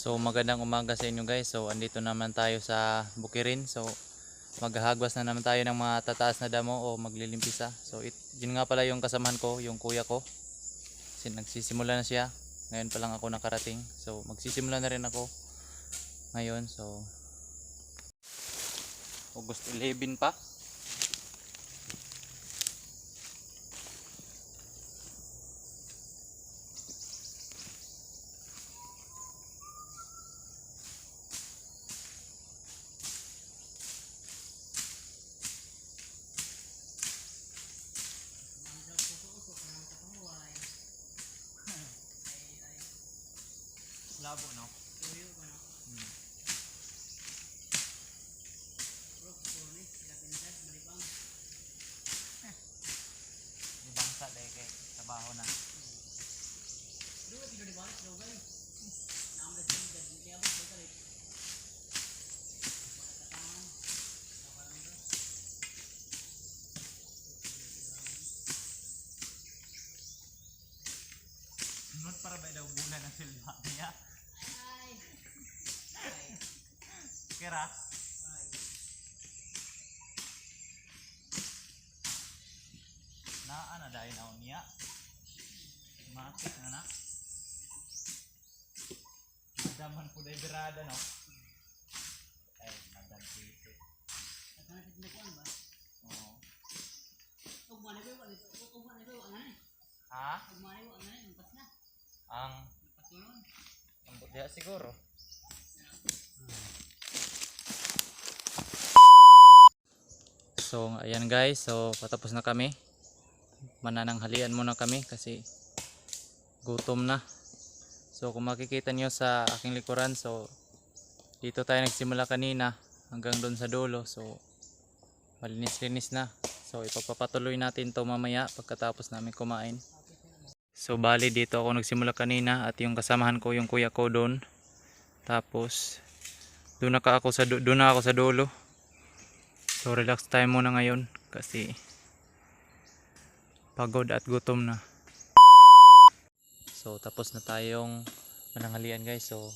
So magandang umaga sa inyo guys. So andito naman tayo sa Bukirin. So maghahagwas na naman tayo ng mga tataas na damo o maglilimpisa. So yun nga pala yung kasamahan ko, yung kuya ko. Nagsisimula na siya. Ngayon pa lang ako nakarating. So magsisimula na rin ako ngayon. So August 11 pa. Labo no? Ibangsa dahil kay trabaho na. Sunod para ba daw bulan ang silba niya? Kira? Naa na dahil ako niya. Matik na na. Madaman po dahil birada no? Ay, madam dito. Nagkanapit na kuan ba? Oo. Ugman ko ano eh. Ha? Ugman ko ano eh, umpas na. Ang Umpas yun. ambot diya siguro. So ayan guys, so patapos na kami. Manananghalian muna kami kasi gutom na. So kung makikita nyo sa aking likuran, so dito tayo nagsimula kanina hanggang doon sa dulo. So malinis-linis na. So ipapatuloy natin to mamaya pagkatapos namin kumain. So bali dito ako nagsimula kanina at yung kasamahan ko, yung kuya ko doon. Tapos doon na ako sa dulo. So relax tayo muna ngayon kasi pagod at gutom na. So tapos na tayong mananghalian guys. So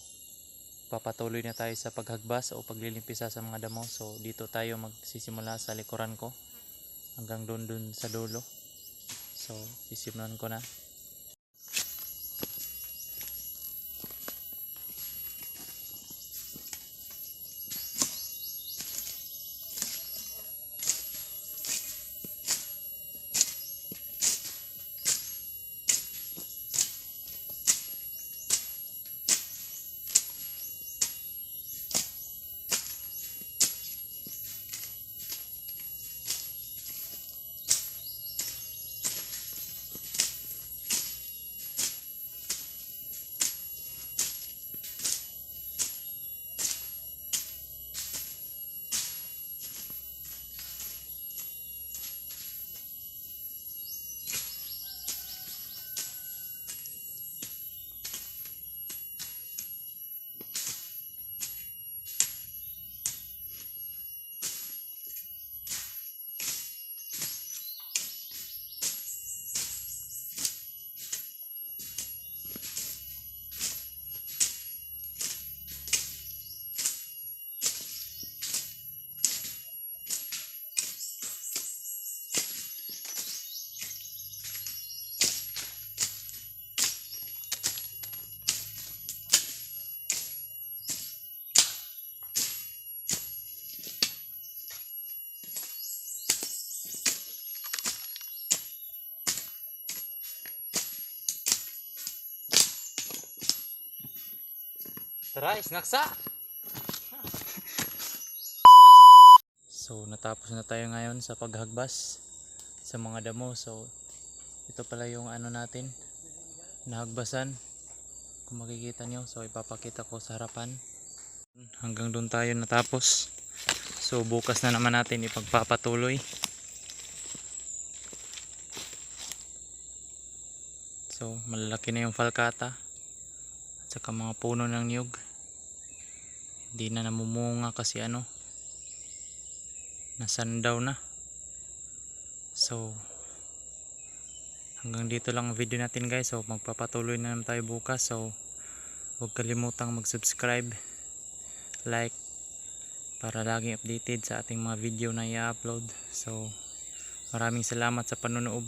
papatuloy na tayo sa paghagbas o paglilimpisa sa mga damo. So dito tayo magsisimula sa likuran ko hanggang doon sa dulo. So sisimulan ko na. Tara, isnaksa! So natapos na tayo ngayon sa paghagbas sa mga damo. So ito pala yung ano natin, nahagbasan. Kung makikita nyo, so ipapakita ko sa harapan. Hanggang doon tayo natapos. So bukas na naman natin ipagpapatuloy. So malalaki na yung falkata at saka mga puno ng niyog. Hindi na namumunga kasi nasandaw na. So hanggang dito lang ang video natin guys. So magpapatuloy na naman tayo bukas. So huwag kalimutang mag-subscribe, like, para laging updated sa ating mga video na i-upload. So maraming salamat sa panonood.